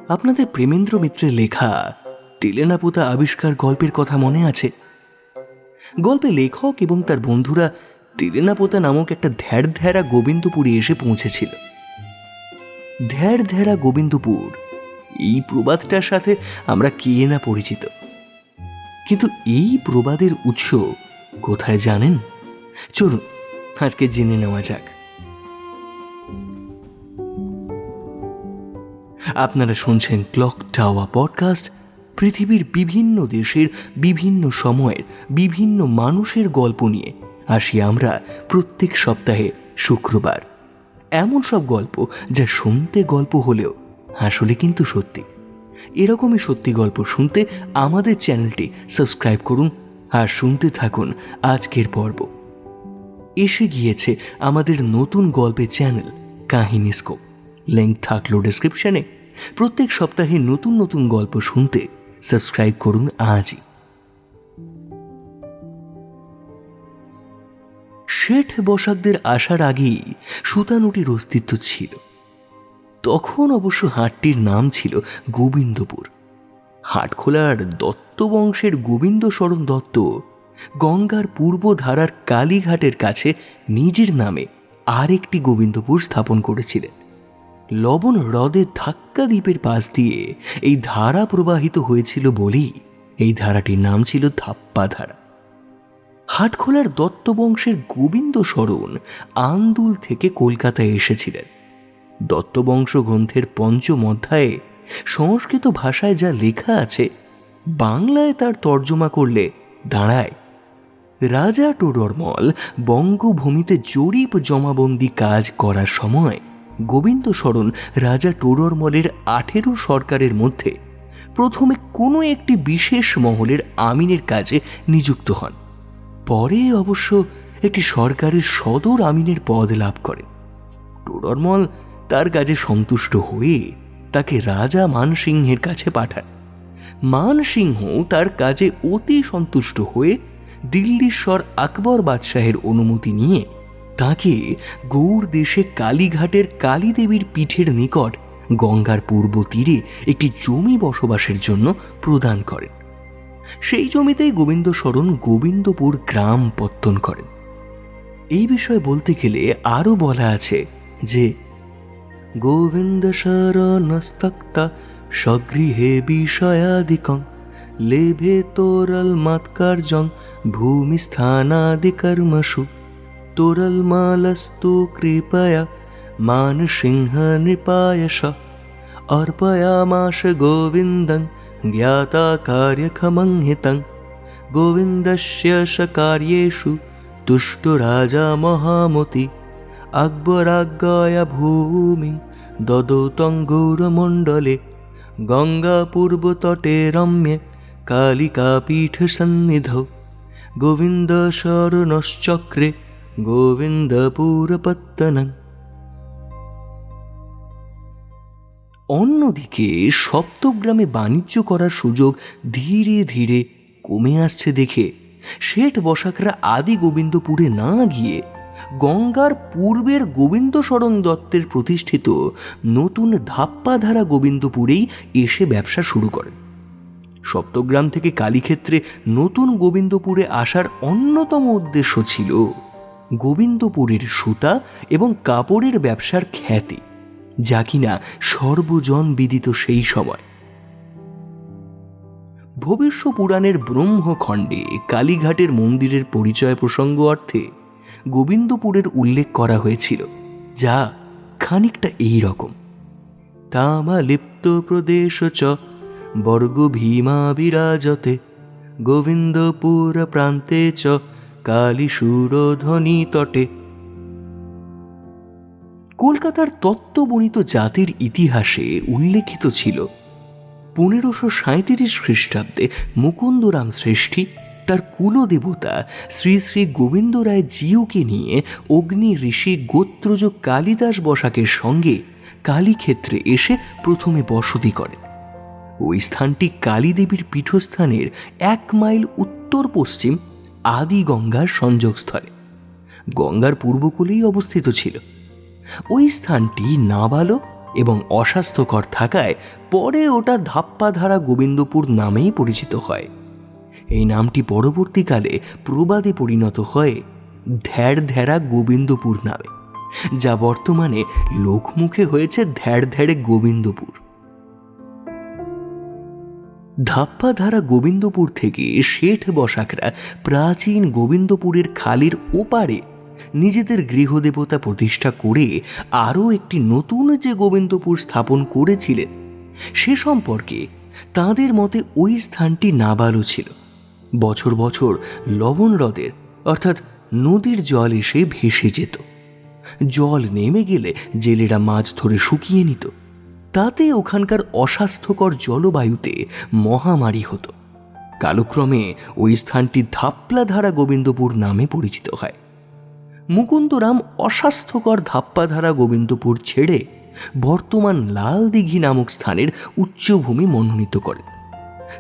আপনাদের প্রেমেন্দ্র মিত্রের লেখা টেলেনাপোতা আবিষ্কার গল্পের কথা মনে আছে? গল্পে লেখক এবং তার বন্ধুরা টেলেনাপোতা নামক একটা ধ্যাড় গোবিন্দপুরে এসে পৌঁছেছিল। ধ্যাড় গোবিন্দপুর, এই প্রবাদটার সাথে আমরা কে না পরিচিত। কিন্তু এই প্রবাদের উৎস কোথায় জানেন? চলুন আজকে জেনে নেওয়া যাক। আপনারা শুনছেন ক্লক টাওয়ার পডকাস্ট। পৃথিবীর বিভিন্ন দেশের বিভিন্ন সময়ের বিভিন্ন মানুষের গল্প নিয়ে আসি আমরা প্রত্যেক সপ্তাহে শুক্রবার। এমন সব গল্প যা শুনতে গল্প হলেও আসলে কিন্তু সত্যি। এরকমই সত্যি গল্প শুনতে আমাদের চ্যানেলটি সাবস্ক্রাইব করুন আর শুনতে থাকুন আজকের পর্ব। এসে গিয়েছে আমাদের নতুন গল্পের চ্যানেল কাহিনী স্কোপ, লিঙ্ক থাকলো ডেসক্রিপশনে। প্রত্যেক সপ্তাহে নতুন নতুন গল্প শুনতে সাবস্ক্রাইব করুন আজই। শেঠ বসাকদের আসার আগেই সুতানুটির অস্তিত্ব ছিল। তখন অবশ্য হাটটির নাম ছিল গোবিন্দপুর। হাটখোলার দত্ত বংশের গোবিন্দ শরণ দত্ত গঙ্গার পূর্ব ধারার কালীঘাটের কাছে নিজের নামে আরেকটি গোবিন্দপুর স্থাপন করেছিলেন। লবণ হ্রদের ধাক্কা দ্বীপের পাশ দিয়ে এই ধারা প্রবাহিত হয়েছিল বলেই এই ধারাটির নাম ছিল ধাপ্পা ধারা। হাটখোলার দত্ত বংশের গোবিন্দ শরণ আন্দুল থেকে কলকাতায় এসেছিলেন। দত্তবংশ গ্রন্থের পঞ্চম অধ্যায়ে সংস্কৃত ভাষায় যা লেখা আছে, বাংলায় তার তর্জমা করলে দাঁড়ায়, রাজা টোডরমল বঙ্গভূমিতে জরিপ জমাবন্দি কাজ করার সময় গোবিন্দ শরণ রাজা টোডরমলের 18 সরকারের মধ্যে প্রথমে কোনো একটি বিশেষ মহলের আমিনের কাজে নিযুক্ত হন। পরে অবশ্য একটি সরকারের সদর আমিনের পদ লাভ করেন। টোডরমল তার কাজে সন্তুষ্ট হয়ে তাকে রাজা মানসিংহের কাছে পাঠান। মানসিংহ তার কাজে অতি সন্তুষ্ট হয়ে দিল্লীশ্বর আকবর বাদশাহের অনুমতি নিয়ে তাকে গৌড় দেশে কালীঘাটের কালীদেবীর পীঠের নিকট গঙ্গার পূর্ব তীরে একটি জমি বসবাসের জন্য প্রদান করেন। সেই জমিতেই গোবিন্দ শরণ গোবিন্দপুর গ্রাম পত্তন করেন। এই বিষয়ে বলতে গেলে আরও বলা আছে যে গোবিন্দ শরণস্তক্তা স্বগৃহে বিষয়াদিকং লেভে তোরল মাৎকার্যং ভূমিস্থানাদিকর্মসু তোরলমালস্তু কৃপয়া মানসিংহ নৃপায়শ অর্পয়ামাস গোবিন্দং জ্ঞাতা কার্যক্ষমং হিতং গোবিন্দস্য কার্যেষু তুষ্ট রাজা মহামতি আকবরাজ্ঞয়া ভূমি দদৌতং গৌরমণ্ডলে গঙ্গা পূর্বতটে রম্যে কালিকা পীঠ সন্নিধৌ গোবিন্দ শরণশ্চক্রে গোবিন্দপুরপত্তনং। অন্যদিকে সপ্তগ্রামে বাণিজ্য করার সুযোগ ধীরে ধীরে কমে আসছে দেখে শেঠ বসাকরা আদি গোবিন্দপুরে না গিয়ে গঙ্গার পূর্বের গোবিন্দ শরণ দত্তের প্রতিষ্ঠিত নতুন ধাপ্পাধারা গোবিন্দপুরেই এসে ব্যবসা শুরু করেন। সপ্তগ্রাম থেকে কালীক্ষেত্রে নতুন গোবিন্দপুরে আসার অন্যতম উদ্দেশ্য ছিল গোবিন্দপুরের সুতা এবং কাপড়ের ব্যবসার খ্যাতি, যা কিনা সর্বজন বিদিত সেই সময়। ভবিষ্য পুরাণের ব্রহ্মখণ্ডে কালীঘাটের মন্দিরের পরিচয় প্রসঙ্গ অর্থে গোবিন্দপুরের উল্লেখ করা হয়েছিল, যা খানিকটা এই রকম: তামা লিপ্ত প্রদেশ চ বর্গ ভীমা বিরাজতে গোবিন্দপুর প্রান্তে চ কালীসুরধ্বনি তটে। কলকাতার তত্ত্ববণিত জাতির ইতিহাসে উল্লেখিত ছিল 1537 খ্রিস্টাব্দে মুকুন্দরাম শ্রেষ্ঠী তার কুলদেবতা শ্রী শ্রী গোবিন্দ রায় জিউকে নিয়ে অগ্নি ঋষি গোত্রজ কালিদাস বসাকের সঙ্গে কালীক্ষেত্রে এসে প্রথমে বসতি করেন। ওই স্থানটি কালীদেবীর পীঠস্থানের 1 মাইল উত্তর পশ্চিম আদি গঙ্গার সংযোগস্থলে গঙ্গার পূর্বকূলেই অবস্থিত ছিল। ওই স্থানটি নাবালক এবং অস্বাস্থ্যকর থাকায় পরে ওটা ধাপ্পাধারা গোবিন্দপুর নামেই পরিচিত হয়। এই নামটি পরবর্তীকালে প্রবাদে পরিণত হয় ধ্যাড়ধ্যাড়া গোবিন্দপুর নামে, যা বর্তমানে লোকমুখে হয়েছে ধ্যাড়ধ্যাড়ে গোবিন্দপুর। ধাপ্পাধারা গোবিন্দপুর থেকে শেঠ বসাকরা প্রাচীন গোবিন্দপুরের খালের ওপারে নিজেদের গৃহদেবতা প্রতিষ্ঠা করে আরও একটি নতুন যে গোবিন্দপুর স্থাপন করেছিলেন সে সম্পর্কে তাঁদের মতে ওই স্থানটি নাবালু ছিল। বছর বছর লবণ হ্রদের অর্থাৎ নদীর জল এসে ভেসে যেত। জল নেমে গেলে জেলেরা মাছ ধরে শুকিয়ে নিত। তাতে ওখানকার অস্বাস্থ্যকর জলবায়ুতে মহামারী হতো। কালক্রমে ওই স্থানটি ধাপ্পাধারা গোবিন্দপুর নামে পরিচিত হয়। মুকুন্দরাম অস্বাস্থ্যকর ধাপ্পাধারা গোবিন্দপুর ছেড়ে বর্তমান লালদিঘি নামক স্থানের উচ্চভূমি মনোনীত করেন।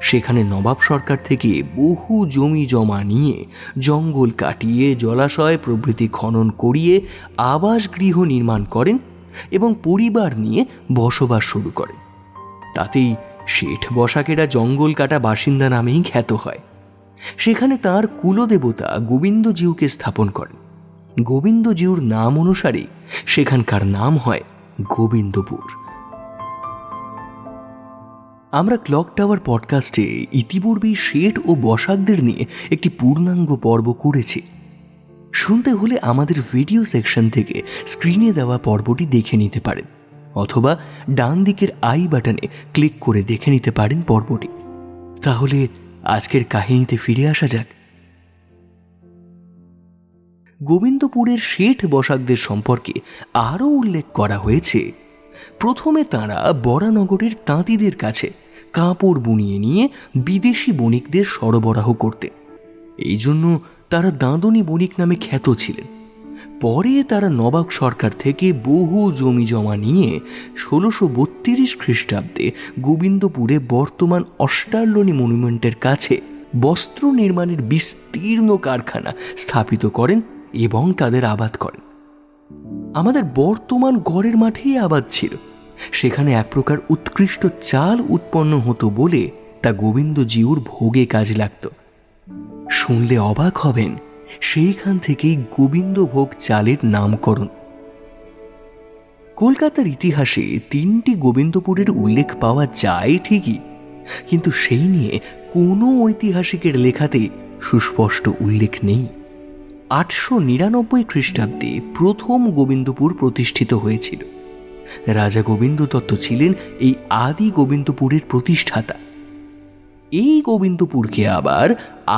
সেখানে নবাব সরকার থেকে বহু জমি জমা নিয়ে জঙ্গল কাটিয়ে জলাশয় প্রভৃতি খনন করিয়ে আবাসগৃহ নির্মাণ করেন এবং পরিবার নিয়ে বসবাস শুরু করেন। তাতেই শেঠ বসাকেরা জঙ্গল কাটা বাসিন্দা নামেই খ্যাত হয়। সেখানে তাঁর কুলদেবতা গোবিন্দজিউকে স্থাপন করেন। গোবিন্দজিউর নাম অনুসারে সেখানকার নাম হয় গোবিন্দপুর। আমরা ক্লক টাওয়ার পডকাস্টে ইতিপূর্বেই শেঠ ও বসাকদের নিয়ে একটি পূর্ণাঙ্গ পর্ব করেছি। শুনতে হলে আমাদের ভিডিও সেকশন থেকে স্ক্রিনে দেওয়া পর্বটি দেখে নিতে পারেন, অথবা ডান দিকের আই বাটনে ক্লিক করে দেখে নিতে পারেন পর্বটি। তাহলে আজকের কাহিনীতে ফিরে আসা যাক। গোবিন্দপুরের শেঠ বসাকদের সম্পর্কে আরও উল্লেখ করা হয়েছে। প্রথমে তাঁরা বরানগরের তাঁতিদের কাছে কাপড় বুনিয়ে নিয়ে বিদেশি বণিকদের সরবরাহ করতেন। এই জন্য তারা দাঁদনী বণিক নামে খ্যাত ছিলেন। পরে তারা নবাব সরকার থেকে বহু জমি জমা নিয়ে 1632 খ্রিস্টাব্দে গোবিন্দপুরে বর্তমান অষ্টার্লনী মনুমেন্টের কাছে বস্ত্র নির্মাণের বিস্তীর্ণ কারখানা স্থাপিত করেন এবং তাদের আবাদ করেন। আমাদের বর্তমান গড়ের মাঠেই আবাদ ছিল। সেখানে এক প্রকার উৎকৃষ্ট চাল উৎপন্ন হতো বলে তা গোবিন্দজিউর ভোগে কাজে লাগত। শুনলে অবাক হবেন, সেইখান থেকেই গোবিন্দভোগ চালের নামকরণ। কলকাতার ইতিহাসে 3টি গোবিন্দপুরের উল্লেখ পাওয়া যায় ঠিকই, কিন্তু সেই নিয়ে কোনো ঐতিহাসিকের লেখাতে সুস্পষ্ট উল্লেখ নেই। 899 খ্রিস্টাব্দে প্রথম গোবিন্দপুর প্রতিষ্ঠিত হয়েছিল। রাজা গোবিন্দ দত্ত ছিলেন এই আদি গোবিন্দপুরের প্রতিষ্ঠাতা। এই গোবিন্দপুরকে আবার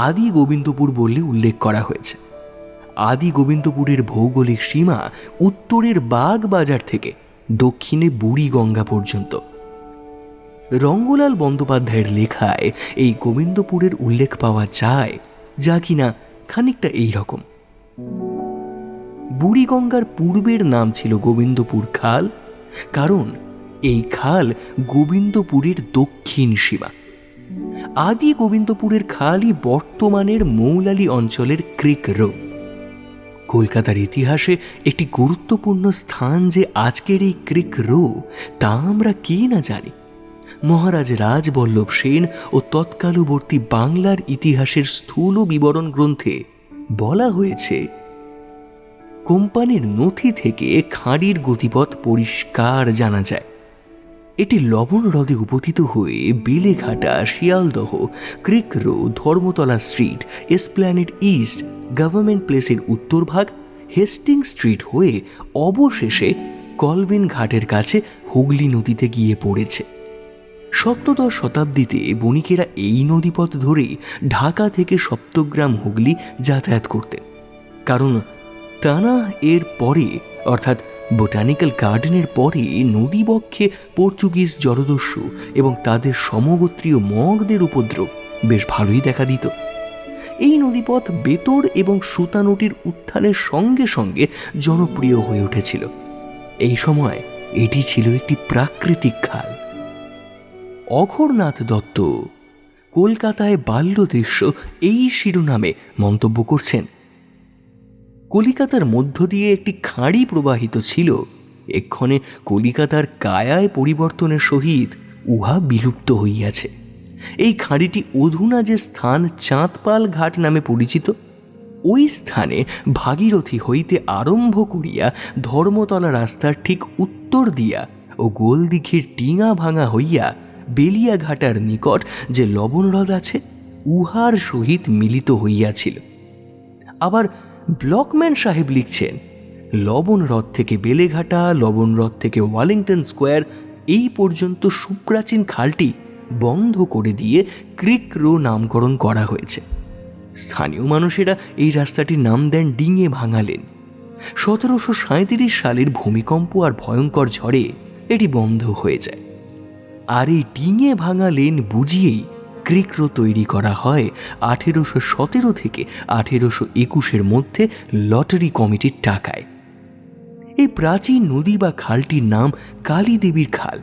আদি গোবিন্দপুর বলে উল্লেখ করা হয়েছে। আদি গোবিন্দপুরের ভৌগোলিক সীমা উত্তরের বাগবাজার থেকে দক্ষিণে বুড়িগঙ্গা পর্যন্ত। রঙ্গলাল বন্দ্যোপাধ্যায়ের লেখায় এই গোবিন্দপুরের উল্লেখ পাওয়া যায়, যা কিনা খানিকটা এই রকম। বুড়িগঙ্গার পূর্বের নাম ছিল গোবিন্দপুর খাল, কারণ এই খাল গোবিন্দপুরের দক্ষিণ সীমা। আদি গোবিন্দপুরের খালই বর্তমানের মৌলালি অঞ্চলের ক্রিক রো। কলকাতার ইতিহাসে একটি গুরুত্বপূর্ণ স্থান যে আজকের এই ক্রিক রো, তা আমরা কে না জানি। মহারাজ রাজবল্লভ সেন ও তৎকালবর্তী বাংলার ইতিহাসের স্থূল বিবরণ গ্রন্থে বলা হয়েছে, কোম্পানির নথি থেকে খাঁড়ির গতিপথ পরিষ্কার জানা যায়। এটি লবণ হ্রদে উপস্থিত হয়ে Beleghata, Sealdah, Creek Row, Dharmatala Street, Esplanade East, government প্লেসের উত্তর ভাগ, হেস্টিং স্ট্রিট হয়ে অবশেষে কলভিন ঘাটের কাছে হুগলি নদীতে গিয়ে পড়েছে। সপ্তদশ শতাব্দীতে বণিকেরা এই নদীপথ ধরে ঢাকা থেকে সপ্তগ্রাম হুগলি যাতায়াত করতেন। কারণ তানা এর পরে অর্থাৎ বোটানিক্যাল গার্ডেনের পরে নদীবক্ষে পর্তুগিজ জলদস্যু এবং তাদের সমগোত্রীয় মগদের উপদ্রব বেশ ভালোই দেখা দিত। এই নদীপথ বেতর এবং সুতানুটির উত্থানের সঙ্গে সঙ্গে জনপ্রিয় হয়ে উঠেছিল। এই সময় এটি ছিল একটি প্রাকৃতিক খাল। অঘোরনাথ দত্ত কলকাতায় বাল্য দৃশ্য এই শিরোনামে মন্তব্য করছেন, কলিকাতার মধ্য দিয়ে একটি খাঁড়ি প্রবাহিত ছিল, এক্ষণে কলিকাতার কায়ায় পরিবর্তনের সহিত উহা বিলুপ্ত হইয়াছে। এই খাঁড়িটি অধুনা যে স্থান চাঁদপাল ঘাট নামে পরিচিত, ওই স্থানে ভাগীরথী হইতে আরম্ভ করিয়া ধর্মতলা রাস্তার ঠিক উত্তর দিয়া ও গোলদিঘির ডিঙা ভাঙা হইয়া বেলিয়াঘাটার নিকট যে লবণ হ্রদ আছে, উহার সহিত মিলিত হইয়াছিল। আবার ব্লকম্যান সাহেব লিখছেন, লবণ হ্রদ থেকে বেলেঘাটা, লবণ হ্রদ থেকে ওয়ালিংটন স্কোয়ার এই পর্যন্ত সুপ্রাচীন খালটি বন্ধ করে দিয়ে ক্রিক রো নামকরণ করা হয়েছে। স্থানীয় মানুষেরা এই রাস্তাটির নাম দেন ডিঙে ভাঙা লেন। 1737 সালের ভূমিকম্প আর ভয়ঙ্কর ঝড়ে এটি বন্ধ হয়ে যায়। আর এই ডিঙে ভাঙা লেন বুঝিয়েই ক্রিক রো তৈরি করা হয় 1817 থেকে 1821 মধ্যে লটারি কমিটির টাকায়। এই প্রাচীন নদী বা খালটির নাম কালী দেবীর খাল।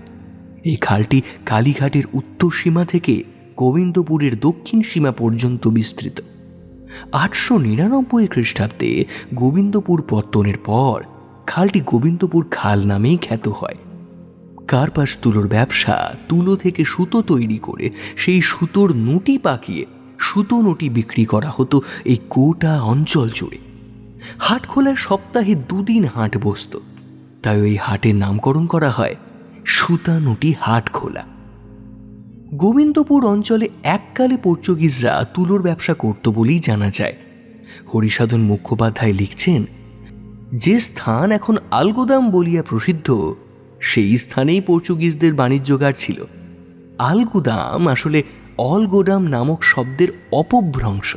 এই খালটি কালীঘাটের উত্তর সীমা থেকে গোবিন্দপুরের দক্ষিণ সীমা পর্যন্ত বিস্তৃত। 899 খ্রিস্টাব্দে গোবিন্দপুর পত্তনের পর খালটি গোবিন্দপুর খাল নামেই খ্যাত হয়। কার্পাস তুলোর ব্যবসা, তুলো থেকে সুতো তৈরি করে সেই সুতোর নুটি পাকিয়ে সুতো নুটি বিক্রি করা হতো এই গোটা অঞ্চল জুড়ে। হাটখোলায় সপ্তাহে 2 দিন হাট বসত, তাই ওই হাটের নামকরণ করা হয় সুতানুটি হাটখোলা। গোবিন্দপুর অঞ্চলে এককালে পর্তুগিজরা তুলোর ব্যবসা করত বলেই জানা যায়। হরিসাধন মুখোপাধ্যায় লিখছেন, যে স্থান এখন আলগোদাম বলিয়া প্রসিদ্ধ, সেই স্থানেই পর্তুগিজদের বাণিজ্যগার ছিল। আলগুদাম আসলে অলগোডাম নামক শব্দের অপভ্রংশ।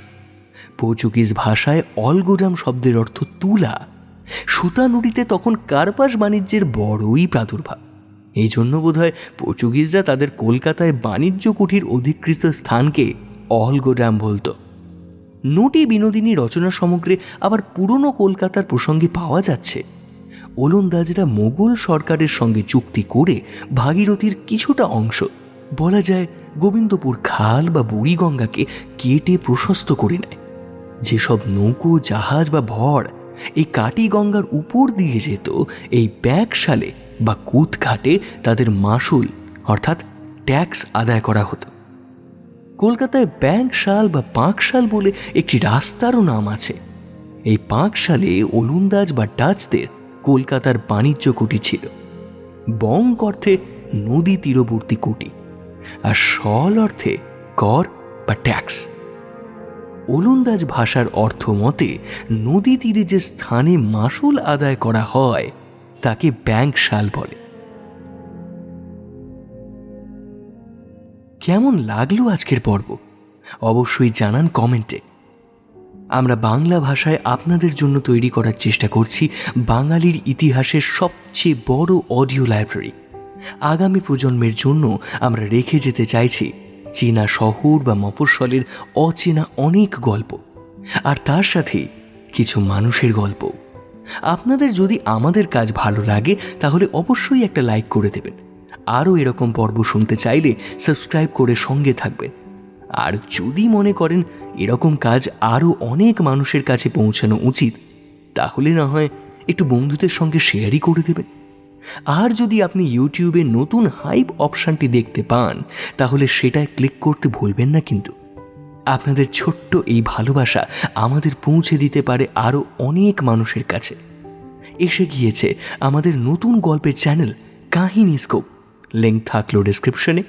পর্তুগিজ ভাষায় অলগোডাম শব্দের অর্থ তুলা। সুতানুটিতে তখন কার্পাস বাণিজ্যের বড়ই প্রাদুর্ভাব। এই জন্য বোধহয় পর্তুগিজরা তাদের কলকাতায় বাণিজ্য কুঠির অধিকৃত স্থানকে অলগোডাম বলত। নটি বিনোদিনী রচনা সমগ্রে আবার পুরনো কলকাতার প্রসঙ্গে পাওয়া যাচ্ছে, ওলন্দাজরা মোগল সরকারের সঙ্গে চুক্তি করে ভাগীরথীর কিছুটা অংশ, বলা যায় গোবিন্দপুর খাল বা বুড়িগঙ্গাকে কেটে প্রশস্ত করে নেয়। যেসব নৌকো, জাহাজ বা ভর এই কাটি গঙ্গার উপর দিয়ে যেত, এই ব্যাগশালে বা কুতঘাটে তাদের মাসুল অর্থাৎ ট্যাক্স আদায় করা হতো। কলকাতায় ব্যাংকশাল বা পাঁকশাল বলে একটি রাস্তারও নাম আছে। এই পাঁকশালে ওলন্দাজ বা ডাচদের কলকাতার বাণিজ্য কুটি ছিল। বঙ্ক অর্থে নদী তীরবর্তী কুটি, আর শল অর্থে কর বা ট্যাক্স। ওলন্দাজ ভাষার অর্থ মতে নদী তীরে যে স্থানে মাসুল আদায় করা হয় তাকে ব্যাংকশাল বলে। কেমন লাগলো আজকের পর্ব অবশ্যই জানান কমেন্টে। আমরা বাংলা ভাষায় আপনাদের জন্য তৈরি করার চেষ্টা করছি বাঙালির ইতিহাসের সবচেয়ে বড় অডিও লাইব্রেরি। আগামী প্রজন্মের জন্য আমরা রেখে যেতে চাইছি চীনা শহর বা মফস্বলের অচেনা অনেক গল্প, আর তার সাথে কিছু মানুষের গল্প। আপনাদের যদি আমাদের কাজ ভালো লাগে তাহলে অবশ্যই একটা লাইক করে দেবেন। আরও এরকম পর্ব শুনতে চাইলে সাবস্ক্রাইব করে সঙ্গে থাকবেন। আর যদি মনে করেন এরকম কাজ আরও অনেক মানুষের কাছে পৌঁছানো উচিত, তাহলে না হয় একটু বন্ধুদের সঙ্গে শেয়ারই করে দেবেন। আর যদি আপনি ইউটিউবে নতুন হাইপ অপশানটি দেখতে পান তাহলে সেটায় ক্লিক করতে ভুলবেন না কিন্তু। আপনাদের ছোট্ট এই ভালোবাসা আমাদের পৌঁছে দিতে পারে আরও অনেক মানুষের কাছে। এসে গিয়েছে আমাদের নতুন গল্পের চ্যানেল কাহিনী স্কোপ, লিঙ্ক থাকলো ডেসক্রিপশনে।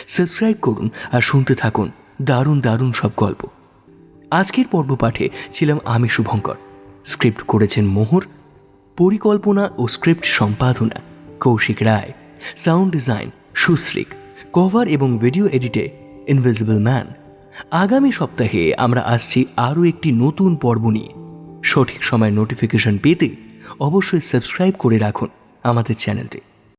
সাবস্ক্রাইব করুন আর শুনতে থাকুন দারুণ দারুণ সব গল্প। আজকের পর্ব পাঠে ছিলাম আমি শুভঙ্কর। স্ক্রিপ্ট করেছেন মোহর, পরিকল্পনা ও স্ক্রিপ্ট সম্পাদনা কৌশিক রায়, সাউন্ড ডিজাইন সুশ্রিক, কভার এবং ভিডিও এডিটে ইনভিজিবল ম্যান। আগামী সপ্তাহে আমরা আসছি আরও একটি নতুন পর্ব নিয়ে। সঠিক সময় নোটিফিকেশন পেতে অবশ্যই সাবস্ক্রাইব করে রাখুন আমাদের চ্যানেলটি।